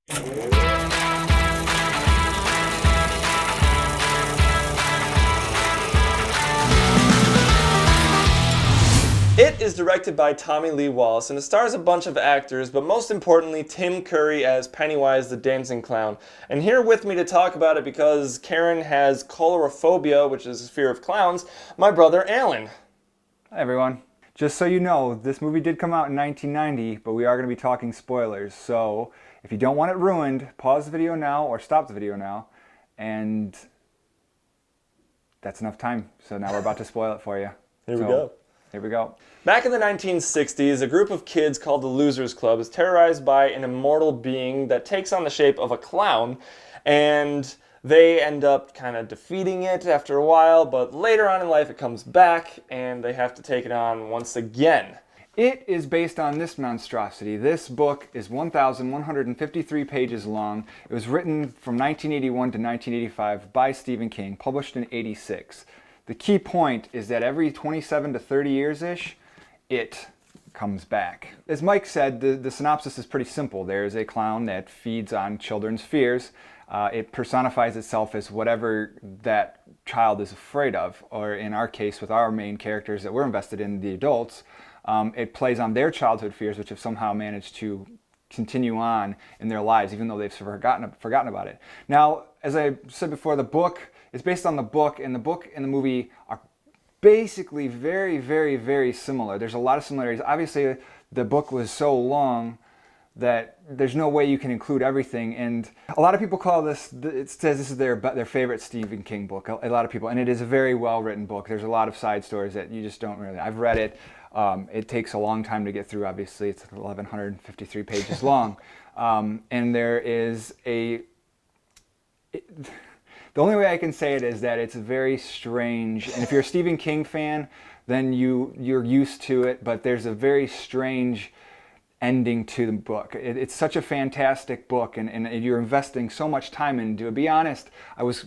It is directed by Tommy Lee Wallace, and it stars a bunch of actors, but most importantly, Tim Curry as Pennywise the Dancing Clown. And here with me to talk about it, because Karen has coulrophobia, which is fear of clowns, my brother Alan. Hi everyone. Just so you know, this movie did come out in 1990, but we are going to be talking spoilers. So if you don't want it ruined, pause the video now or stop the video now. And that's enough time. So now we're about to spoil it for you. Here we go. Here we go. Back in the 1960s, a group of kids called the Losers Club is terrorized by an immortal being that takes on the shape of a clown, and they end up kind of defeating it after a while, but later on in life it comes back and they have to take it on once again. It is based on this monstrosity. This book is 1,153 pages long. It was written from 1981 to 1985 by Stephen King, published in '86. The key point is that every 27 to 30 years-ish, it comes back. As Mike said, the synopsis is pretty simple. There's a clown that feeds on children's fears. It personifies itself as whatever that child is afraid of, or in our case, with our main characters that we're invested in, the adults, it plays on their childhood fears, which have somehow managed to continue on in their lives, even though they've forgotten about it. Now, as I said before, the book is based on the book, and the book and the movie are basically very, very, very similar. There's a lot of similarities. Obviously, the book was so long that there's no way you can include everything, and a lot of people call this, it says this is their favorite Stephen King book, a lot of people, and it is a very well-written book. There's a lot of side stories that you just don't really, I've read it. It takes a long time to get through, obviously. It's 1,153 pages long, and there is the only way I can say it is that it's very strange, and if you're a Stephen King fan, then you're used to it, but there's a very strange ending to the book. It's such a fantastic book, and you're investing so much time into it. To be honest, I was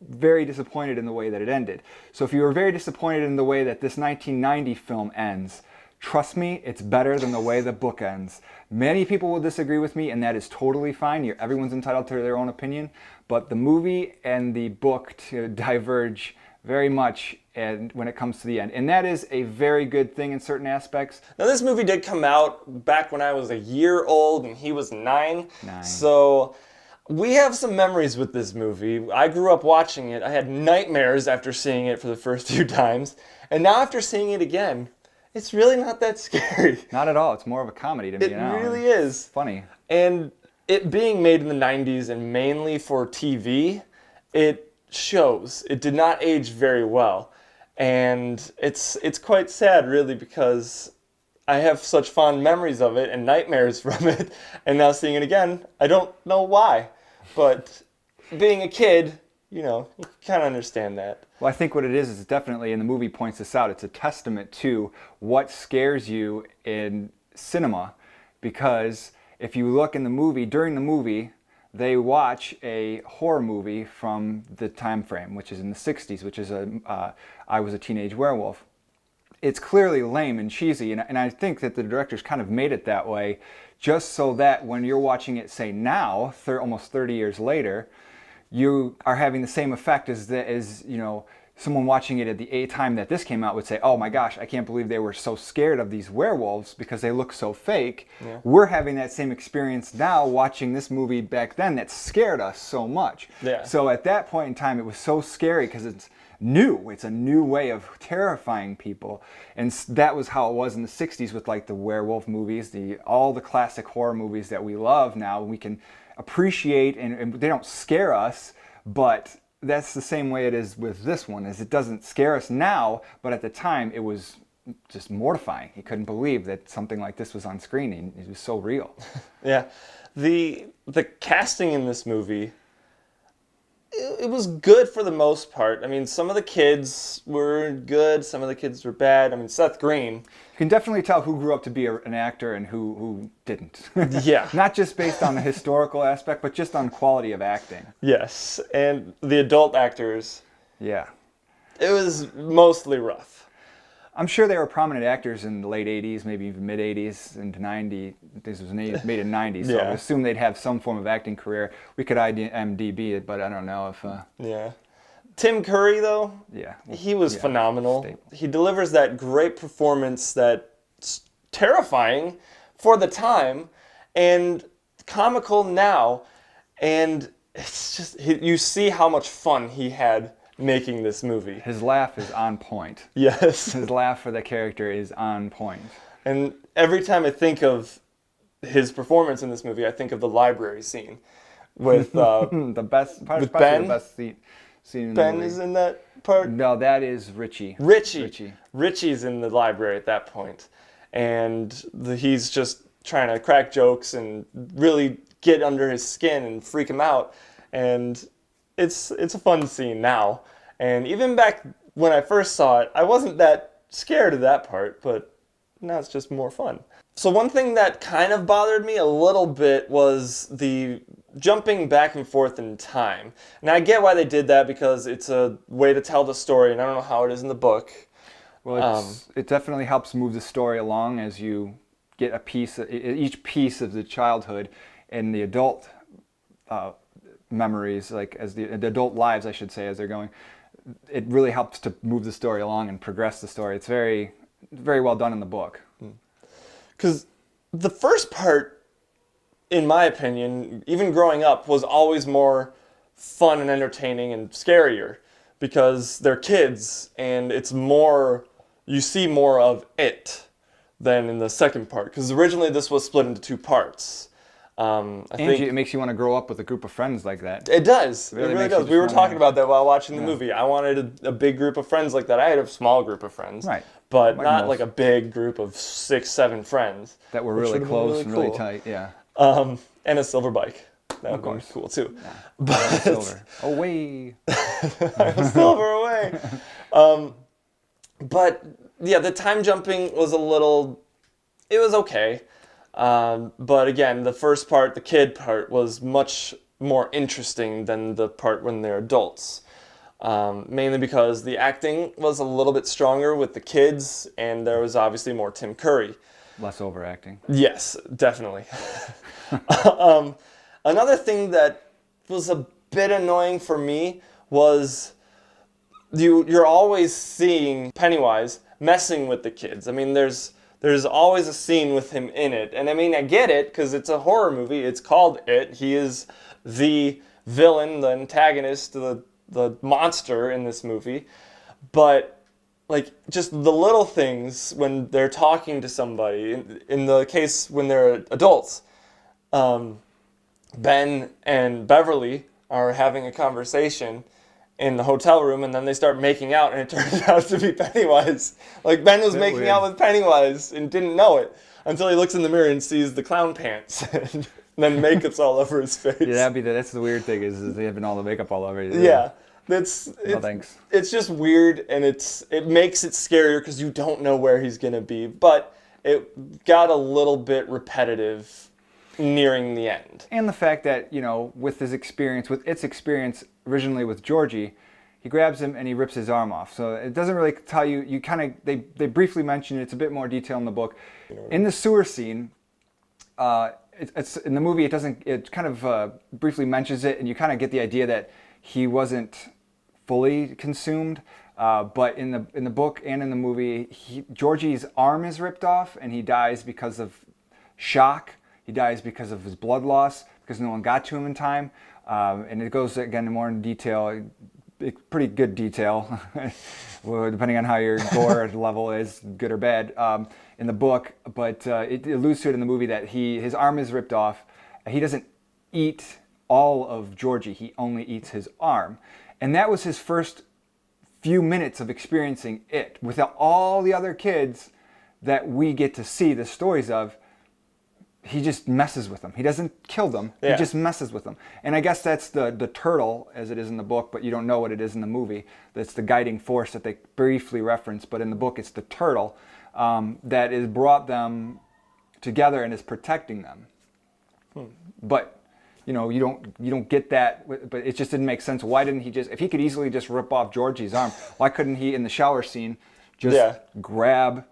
very disappointed in the way that it ended. So if you were very disappointed in the way that this 1990 film ends, trust me, it's better than the way the book ends. Many people will disagree with me, and that is totally fine. Everyone's entitled to their own opinion, but the movie and the book diverge very much when it comes to the end. And that is a very good thing in certain aspects. Now, this movie did come out back when I was a year old and he was 9. So we have some memories with this movie. I grew up watching it. I had nightmares after seeing it for the first few times. And now after seeing it again, it's really not that scary. Not at all. It's more of a comedy to me now. It really is. Funny. And it being made in the 90s and mainly for TV, it shows. It did not age very well. And it's quite sad, really, because I have such fond memories of it and nightmares from it. And now seeing it again, I don't know why. But being a kid, you kind of understand that. Well, I think what it is definitely, and the movie points this out, it's a testament to what scares you in cinema. Because if you look in the movie, during the movie, they watch a horror movie from the time frame, which is in the 60s, which is I Was a Teenage Werewolf. It's clearly lame and cheesy, and I think that the directors kind of made it that way just so that when you're watching it, say now, almost 30 years later, you are having the same effect as someone watching it at the time that this came out would say, oh my gosh, I can't believe they were so scared of these werewolves because they look so fake. Yeah. We're having that same experience now watching this movie back then that scared us so much. Yeah. So at that point in time, it was so scary because it's new. It's a new way of terrifying people. And that was how it was in the 60s with like the werewolf movies, all the classic horror movies that we love now. We can appreciate, and they don't scare us, but that's the same way it is with this one, is it doesn't scare us now, but at the time it was just mortifying. He couldn't believe that something like this was on screen, and it was so real. Yeah. The casting in this movie, it was good for the most part. I mean, some of the kids were good, some of the kids were bad. I mean, Seth Green. You can definitely tell who grew up to be an actor and who didn't. Yeah. Not just based on the historical aspect, but just on quality of acting. Yes, and the adult actors. Yeah. It was mostly rough. I'm sure they were prominent actors in the late 80s, maybe even mid 80s into 90. This was made in 90, so Yeah. I assume they'd have some form of acting career. We could IMDb it, but I don't know if. Yeah. Tim Curry, though, Yeah. he was Yeah, phenomenal. staple. He delivers that great performance that's terrifying for the time and comical now. And it's just, you see how much fun he had making this movie. His laugh is on point. Yes. His laugh for the character is on point. And every time I think of his performance in this movie, I think of the library scene with The best, probably With Ben? the best scene in the Ben movie. is in that part. No, that is Richie. Richie's in the library at that point, and he's just trying to crack jokes and really get under his skin and freak him out, and it's a fun scene now. And even back when I first saw it, I wasn't that scared of that part, but now it's just more fun. So one thing that kind of bothered me a little bit was the jumping back and forth in time. And I get why they did that, because it's a way to tell the story, and I don't know how it is in the book. Well, it definitely helps move the story along as you get each piece of the childhood and the adult memories, like as the adult lives, I should say, as they're going. It really helps to move the story along and progress the story. It's very, very well done in the book. Because the first part, in my opinion, even growing up, was always more fun and entertaining and scarier, because they're kids and it's more, you see more of it than in the second part. Because originally this was split into two parts. I think It makes you want to grow up with a group of friends like that. it does. It really really makes you does. just We were wanna talking have- about that while watching the movie. I wanted a big group of friends like that. I had a small group of friends, Right. but Like not most. like a big group of 6, 7 friends. That were which really would've been close and really cool. tight, yeah. And a silver bike. That would be course. cool too. Silver. Away. Silver away. But yeah, the time jumping was it was okay. But again, the first part, the kid part, was much more interesting than the part when they're adults. Mainly because the acting was a little bit stronger with the kids, and there was obviously more Tim Curry. Less overacting. Yes, definitely. Another thing that was a bit annoying for me was you're always seeing Pennywise messing with the kids. I mean, there's always a scene with him in it. And I mean, I get it, because it's a horror movie. It's called It. He is the villain, the antagonist, the monster in this movie. But like, just the little things when they're talking to somebody, in the case when they're adults, Ben and Beverly are having a conversation in the hotel room, and then they start making out, and it turns out to be Pennywise. Like, Ben was making weird. out with Pennywise and didn't know it until he looks in the mirror and sees the clown pants, and then makeup's all over his face. Yeah, that's the weird thing is they having all the makeup all over you. Yeah. No thanks. It's just weird, and it makes it scarier because you don't know where he's gonna be. But it got a little bit repetitive nearing the end. And the fact that, with its experience originally with Georgie, he grabs him and he rips his arm off. So it doesn't really tell you, they briefly mention it, it's a bit more detail in the book. In the sewer scene, it's in the movie, it kind of briefly mentions it, and you kind of get the idea that he wasn't fully consumed. But in the book and in the movie, Georgie's arm is ripped off, and he dies because of shock. He dies because of his blood loss, because no one got to him in time. And it goes, again, more in detail, pretty good detail, well, depending on how your gore level is, good or bad, in the book. But it alludes to it in the movie that his arm is ripped off. He doesn't eat all of Georgie. He only eats his arm. And that was his first few minutes of experiencing it. Without all the other kids that we get to see the stories of, he just messes with them. He doesn't kill them. Yeah. He just messes with them. And I guess that's the turtle, as it is in the book, but you don't know what it is in the movie. That's the guiding force that they briefly reference, but in the book it's the turtle that has brought them together and is protecting them. But you don't get that, but it just didn't make sense. Why didn't he if he could easily just rip off Georgie's arm, why couldn't he, in the shower scene, just Yeah. grab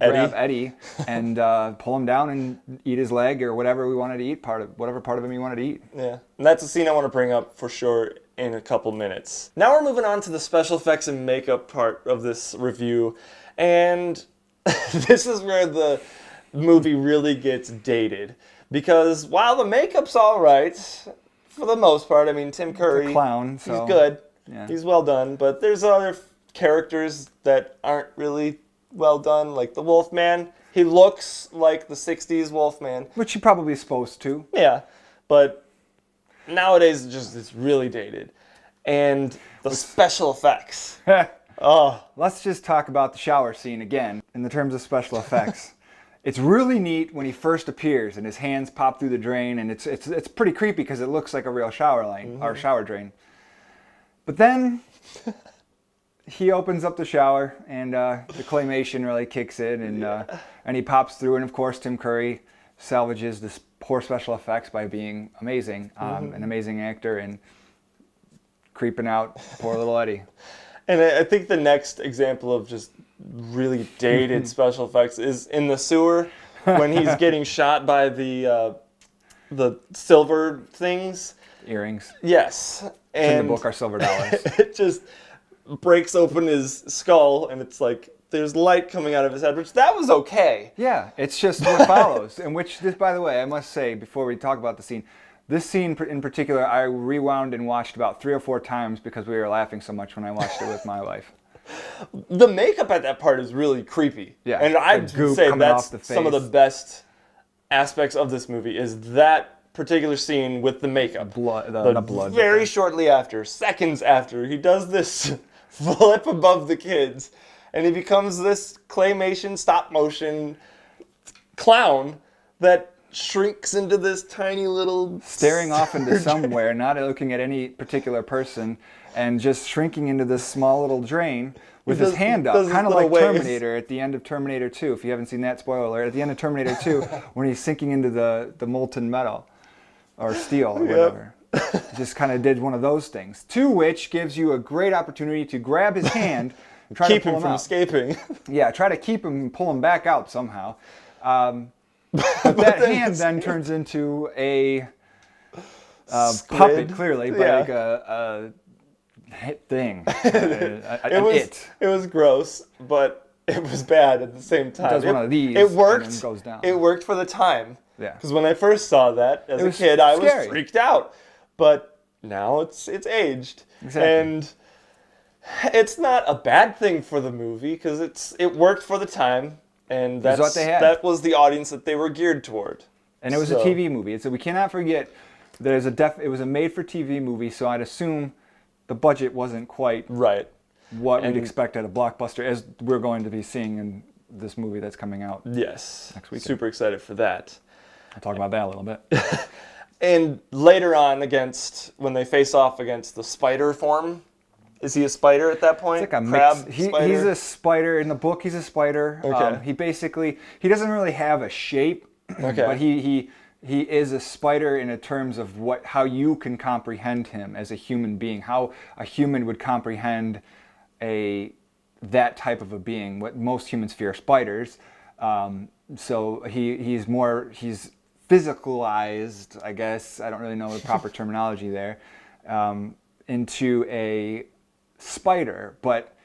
Eddie and pull him down and eat his leg or whatever we wanted to eat, whatever part of him he wanted to eat. Yeah, and that's a scene I want to bring up for sure in a couple minutes. Now we're moving on to the special effects and makeup part of this review, and this is where the movie really gets dated. Because while the makeup's all right, for the most part, I mean, Tim Curry, The clown, so, he's good, yeah. he's well done, but there's other characters that aren't really well done, like the Wolfman. He looks like the 60s Wolfman. Which he probably is supposed to. Yeah, but nowadays it's really dated. And the special effects. Oh, Let's just talk about the shower scene again in the terms of special effects. It's really neat when he first appears and his hands pop through the drain, and it's pretty creepy because it looks like a real shower line or shower drain. But then he opens up the shower and the claymation really kicks in, and he pops through, and of course Tim Curry salvages this poor special effects by being amazing, an amazing actor and creeping out poor little Eddie. and I think the next example of just really dated special effects is in the sewer when he's getting shot by the silver things. Earrings. Yes. And In the book are silver dollars. it just breaks open his skull, and it's like there's light coming out of his head, which that was okay. Yeah, it's just what follows. And which, this, by the way, I must say before we talk about the scene, this scene in particular, I rewound and watched about 3 or 4 times because we were laughing so much when I watched it with my wife. The makeup at that part is really creepy. Yeah, and I'd goop say coming off that's the some of the face. best aspects of this movie is that particular scene with the makeup. The blood. Very shortly after, seconds after, he does this flip above the kids, and he becomes this claymation stop motion clown that shrinks into this tiny little Staring off into somewhere, not looking at any particular person, and just shrinking into this small little drain with his hand up, kind of like Terminator at the end of Terminator 2. If you haven't seen that, spoiler alert, at the end of Terminator 2, when he's sinking into the molten metal or steel or whatever. Just kind of did one of those things. To which gives you a great opportunity to grab his hand and try keep to pull him from out. escaping. Yeah, try to keep him and pull him back out somehow. But that hand then turns into a puppet, clearly, but like a thing. It was gross, but it was bad at the same time. It does one of these. It worked. And then goes down. It worked for the time. Yeah. Because when I first saw that as a kid, I was freaked out. But now it's aged. Exactly. And it's not a bad thing for the movie because it worked for the time, and that's what they had. that was the audience that they were geared toward. And it was a TV movie. So we cannot forget there's it was a made-for-TV movie, so I'd assume the budget wasn't quite right what we'd expect at a blockbuster, as we're going to be seeing in this movie that's coming out. Yes. Next weekend. Super excited for that. I'll talk about that a little bit. And later on, when they face off against the spider form, is he a spider at that point? It's like a crab mix. spider? He's a spider. In the book, he's a spider. Okay. He doesn't really have a shape, Okay. but he is a spider in terms of how you can comprehend him as a human being, how a human would comprehend that type of a being. What most humans fear spiders. So he's physicalized, I guess. I don't really know the proper terminology there. Into a spider, but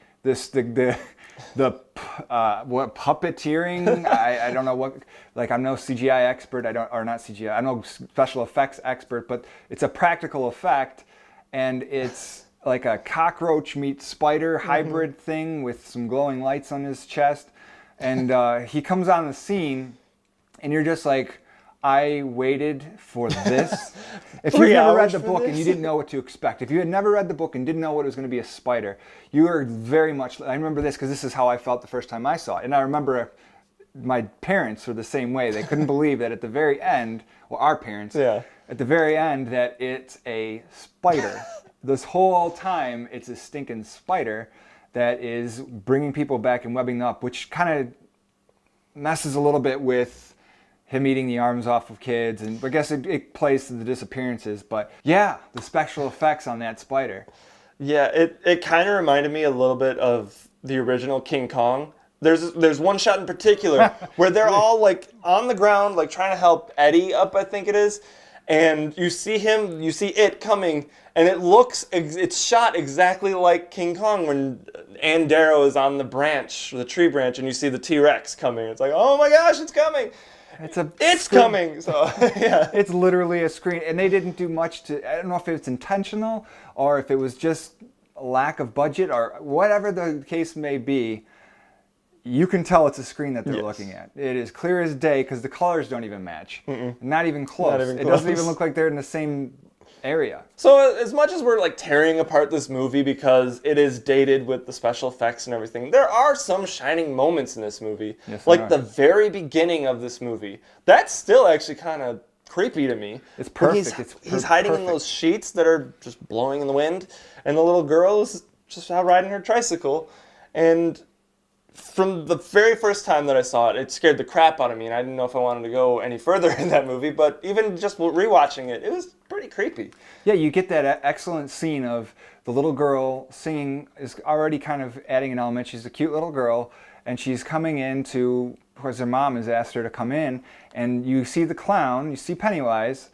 what puppeteering? I don't know what. Like, I'm no CGI expert. I'm no special effects expert, but it's a practical effect, and it's like a cockroach meets spider hybrid thing with some glowing lights on his chest, and he comes on the scene, and you're just like, I waited for this. If you've never read the book and you didn't know what to expect, if you had never read the book and didn't know what it was going to be a spider, you are very much, I remember this because this is how I felt the first time I saw it. And I remember my parents were the same way. They couldn't believe that at the very end, well, our parents, at the very end, that it's a spider. This whole time, it's a stinking spider that is bringing people back and webbing them up, which kind of messes a little bit with him eating the arms off of kids, and I guess it plays to the disappearances, but yeah, the special effects on that spider. Yeah, it kind of reminded me a little bit of the original King Kong, there's one shot in particular where they're all like on the ground, like trying to help Eddie up, I think it is, and you see it coming, and it's shot exactly like King Kong when Ann Darrow is on the tree branch, and you see the T-Rex coming. It's like, oh my gosh, it's coming. It's coming. So yeah, it's literally a screen, and they didn't do much to. I don't know if it's intentional or if it was just a lack of budget or whatever the case may be. You can tell it's a screen that they're looking at. It is clear as day because the colors don't even match. Not even close. It doesn't even look like they're in the same area. So as much as we're like tearing apart this movie because it is dated with the special effects and everything, there are some shining moments in this movie. Yes, like the very beginning of this movie. That's still actually kind of creepy to me. It's perfect. He's hiding in those sheets that are just blowing in the wind, and the little girl is just out riding her tricycle, and from the very first time that I saw it, it scared the crap out of me, and I didn't know if I wanted to go any further in that movie, but even just rewatching it, it was pretty creepy. Yeah, you get that excellent scene of the little girl singing, is already kind of adding an element. She's a cute little girl, and she's coming in because her mom has asked her to come in, and you see the clown, you see Pennywise,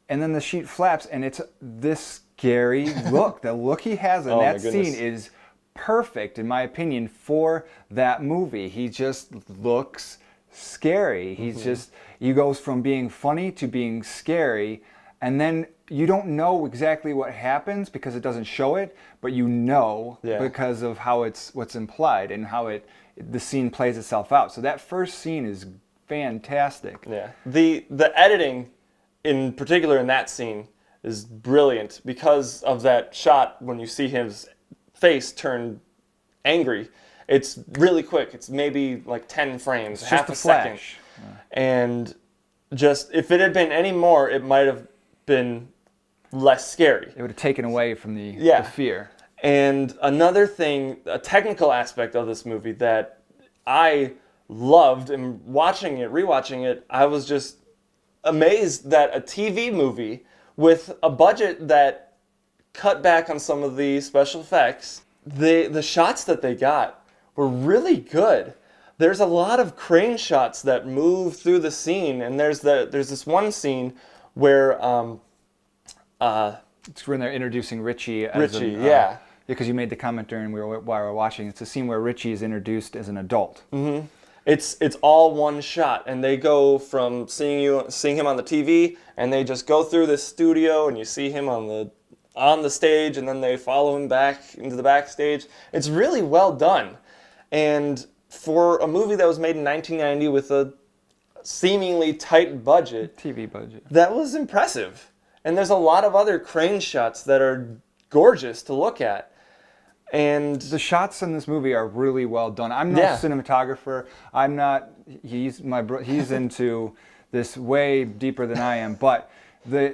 and then the sheet flaps, and it's this scary look. The look he has in that scene is perfect, in my opinion, for that movie. He just looks scary. He goes from being funny to being scary, and then you don't know exactly what happens because it doesn't show it, but you know because of how what's implied and how the scene plays itself out. So that first scene is fantastic. Yeah. The editing in particular in that scene is brilliant because of that shot when you see his face turn angry. It's really quick. It's maybe like 10 frames, it's half just a second. And just if it had been any more, it might have been less scary. It would have taken away from the fear. And another thing, a technical aspect of this movie that I loved, and rewatching it, I was just amazed that a TV movie with a budget that cut back on some of the special effects, the shots that they got were really good. There's a lot of crane shots that move through the scene, and there's this one scene where it's when they're introducing Richie because you made the comment during while we were watching. It's a scene where Richie is introduced as an adult. It's all one shot, and they go from seeing him on the TV, and they just go through this studio, and you see him on the stage, and then they follow him back into the backstage. It's really well done. And for a movie that was made in 1990 with a seemingly tight budget, TV budget, that was impressive. And there's a lot of other crane shots that are gorgeous to look at. And the shots in this movie are really well done. I'm no cinematographer. I'm not. He's into this way deeper than I am, but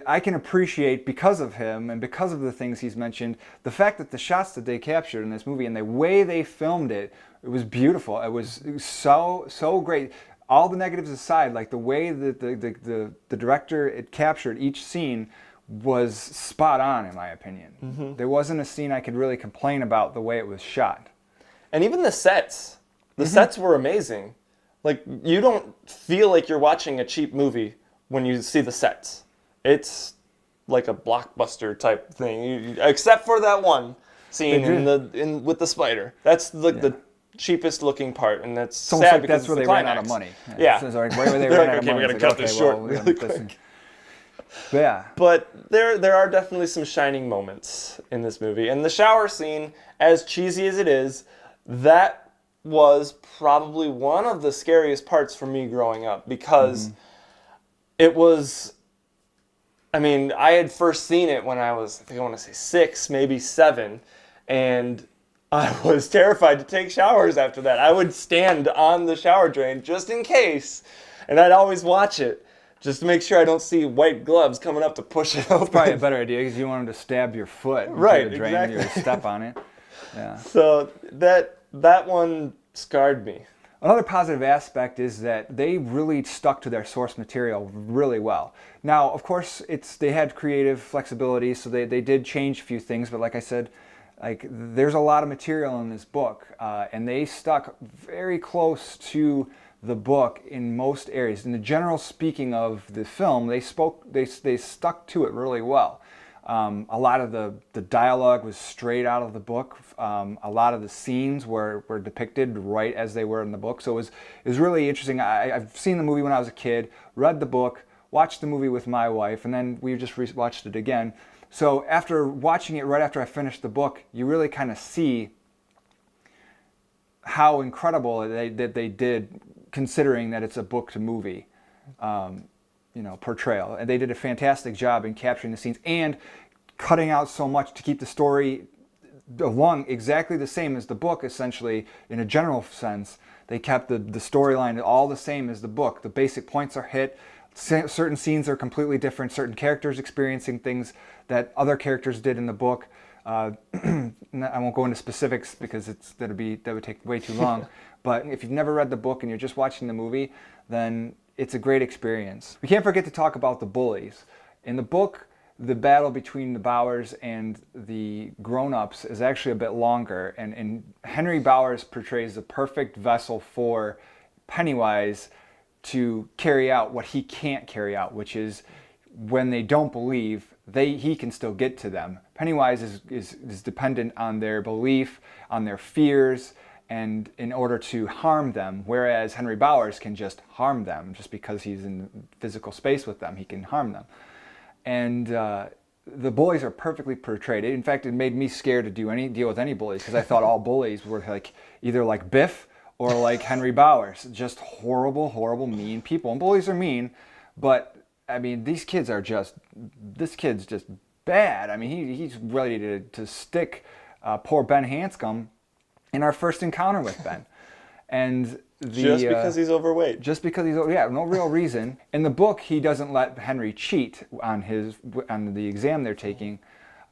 I can appreciate, because of him and because of the things he's mentioned, the fact that the shots that they captured in this movie and the way they filmed it, it was beautiful. It was so great. All the negatives aside, like the way that the director captured each scene was spot on, in my opinion. There wasn't a scene I could really complain about the way it was shot. And even the sets. The sets were amazing. Like, you don't feel like you're watching a cheap movie when you see the sets. It's like a blockbuster type thing, except for that one scene with the spider. That's like the cheapest looking part, and that's sad because that's where they ran out of money. Yeah. So right where they ran out of money. We gotta cut this short really quick. Yeah. But there are definitely some shining moments in this movie. And the shower scene, as cheesy as it is, that was probably one of the scariest parts for me growing up, because it was, I mean, I had first seen it when I was, I think I want to say 6, maybe 7, and I was terrified to take showers after that. I would stand on the shower drain just in case, and I'd always watch it just to make sure I don't see white gloves coming up to push it open. Probably a better idea, because you want them to stab your foot into the drain and you step on it. Yeah. So that one scarred me. Another positive aspect is that they really stuck to their source material really well. Now, of course, they had creative flexibility, so they did change a few things, but like I said, Like, there's a lot of material in this book, and they stuck very close to the book in most areas. In the general speaking of the film, they stuck to it really well. A lot of the dialogue was straight out of the book. A lot of the scenes were depicted right as they were in the book. So it was really interesting. I've seen the movie when I was a kid, read the book, watched the movie with my wife, and then we just watched it again. So after watching it right after I finished the book, you really kind of see how incredible that they did, considering that it's a book to movie portrayal. And they did a fantastic job in capturing the scenes and cutting out so much to keep the story along exactly the same as the book, essentially, in a general sense. They kept the storyline all the same as the book. The basic points are hit. Certain scenes are completely different. Certain characters experiencing things that other characters did in the book. I won't go into specifics because that would take way too long. But if you've never read the book and you're just watching the movie, then it's a great experience. We can't forget to talk about the bullies. In the book, the battle between the Bowers and the grown-ups is actually a bit longer, and Henry Bowers portrays the perfect vessel for Pennywise to carry out what he can't carry out, which is when they don't believe, he can still get to them. Pennywise is dependent on their belief, on their fears, and in order to harm them, whereas Henry Bowers can just harm them. Just because he's in physical space with them, he can harm them. And the bullies are perfectly portrayed. In fact, it made me scared to deal with any bullies, because I thought all bullies were either like Biff or like Henry Bowers. Just horrible, horrible, mean people. And bullies are mean, but I mean, this kid's just bad. I mean, he's ready to stick poor Ben Hanscom in our first encounter with Ben. And just because he's overweight. Just because no real reason. In the book, he doesn't let Henry cheat on the exam they're taking,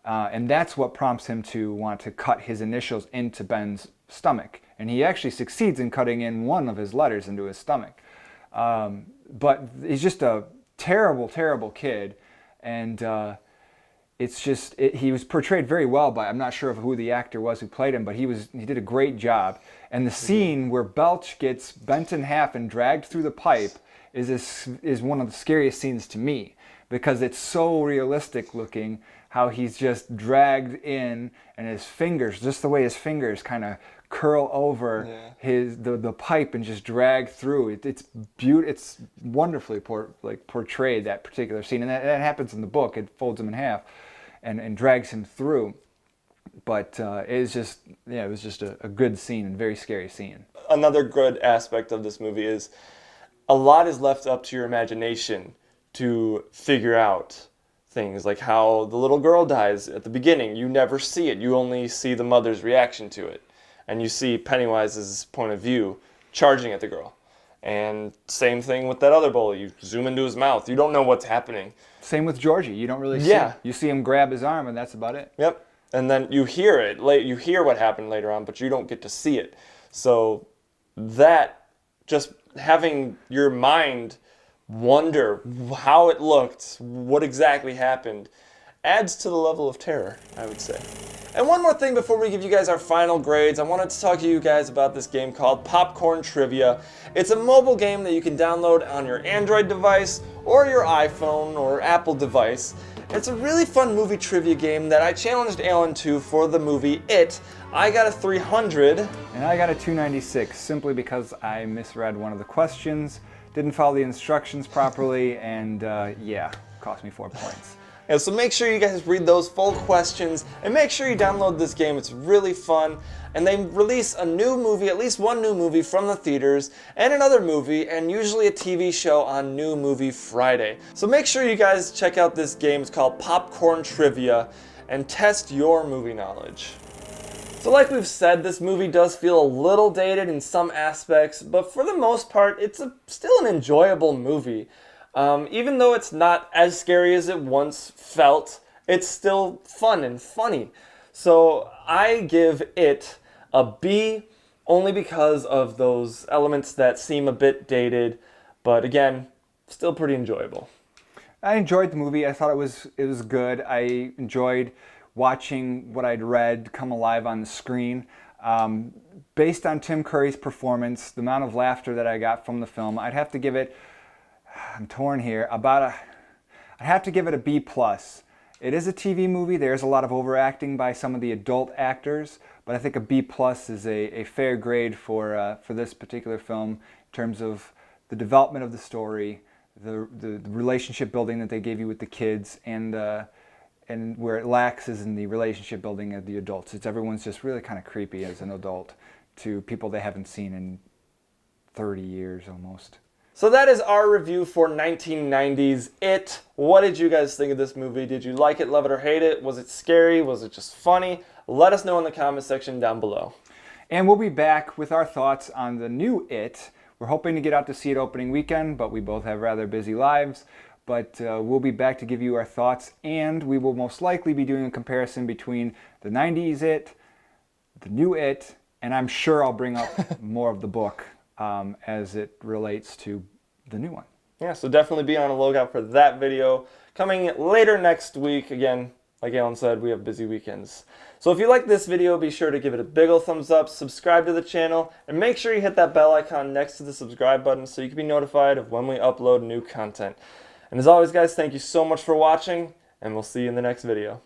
and that's what prompts him to want to cut his initials into Ben's stomach. And he actually succeeds in cutting in one of his letters into his stomach. But he's just a terrible, terrible kid, and he was portrayed very well by, I'm not sure of who the actor was who played him, but he did a great job. And the scene where Belch gets bent in half and dragged through the pipe is one of the scariest scenes to me, because it's so realistic looking, how he's just dragged in, and his fingers, just the way his fingers kind of curl over the pipe and just drag through. It's beautiful. It's wonderfully portrayed, that particular scene, and that happens in the book. It folds him in half and drags him through. But it was just a good scene and very scary scene. Another good aspect of this movie is a lot is left up to your imagination to figure out things, like how the little girl dies at the beginning. You never see it. You only see the mother's reaction to it. And you see Pennywise's point of view charging at the girl. And same thing with that other bully. You zoom into his mouth. You don't know what's happening. Same with Georgie. You don't really see it. You see him grab his arm, and that's about it. Yep. And then you hear it. You hear what happened later on, but you don't get to see it. So that, just having your mind wonder how it looked, what exactly happened, adds to the level of terror, I would say. And one more thing before we give you guys our final grades, I wanted to talk to you guys about this game called Popcorn Trivia. It's a mobile game that you can download on your Android device or your iPhone or Apple device. It's a really fun movie trivia game that I challenged Alan to for the movie It. I got a 300. And I got a 296, simply because I misread one of the questions, didn't follow the instructions properly, and cost me 4 points. Yeah, so make sure you guys read those full questions, and make sure you download this game. It's really fun. And they release a new movie, at least one new movie from the theaters, and another movie, and usually a TV show on New Movie Friday. So make sure you guys check out this game. It's called Popcorn Trivia, and test your movie knowledge. So like we've said, this movie does feel a little dated in some aspects, but for the most part, it's still an enjoyable movie. Even though it's not as scary as it once felt, it's still fun and funny. So I give it a B, only because of those elements that seem a bit dated, but again, still pretty enjoyable. I enjoyed the movie. I thought it was good. I enjoyed watching what I'd read come alive on the screen. Based on Tim Curry's performance, the amount of laughter that I got from the film, I'd have to give it, I'm torn here, I'd have to give it a B+. It is a TV movie. There's a lot of overacting by some of the adult actors, but I think a B+ is a fair grade for this particular film in terms of the development of the story, the relationship building that they gave you with the kids, and where it lacks is in the relationship building of the adults. Everyone's just really kind of creepy as an adult to people they haven't seen in 30 years almost. So that is our review for 1990's It. What did you guys think of this movie? Did you like it, love it, or hate it? Was it scary? Was it just funny? Let us know in the comment section down below. And we'll be back with our thoughts on the new It. We're hoping to get out to see it opening weekend, but we both have rather busy lives. But we'll be back to give you our thoughts, and we will most likely be doing a comparison between the 90s It, the new It, and I'm sure I'll bring up more of the book as it relates to the new one. Yeah, so definitely be on the lookout for that video coming later next week. Again, like Alan said, we have busy weekends. So if you like this video, be sure to give it a big ol' thumbs up, subscribe to the channel, and make sure you hit that bell icon next to the subscribe button so you can be notified of when we upload new content. And as always, guys, thank you so much for watching, and we'll see you in the next video.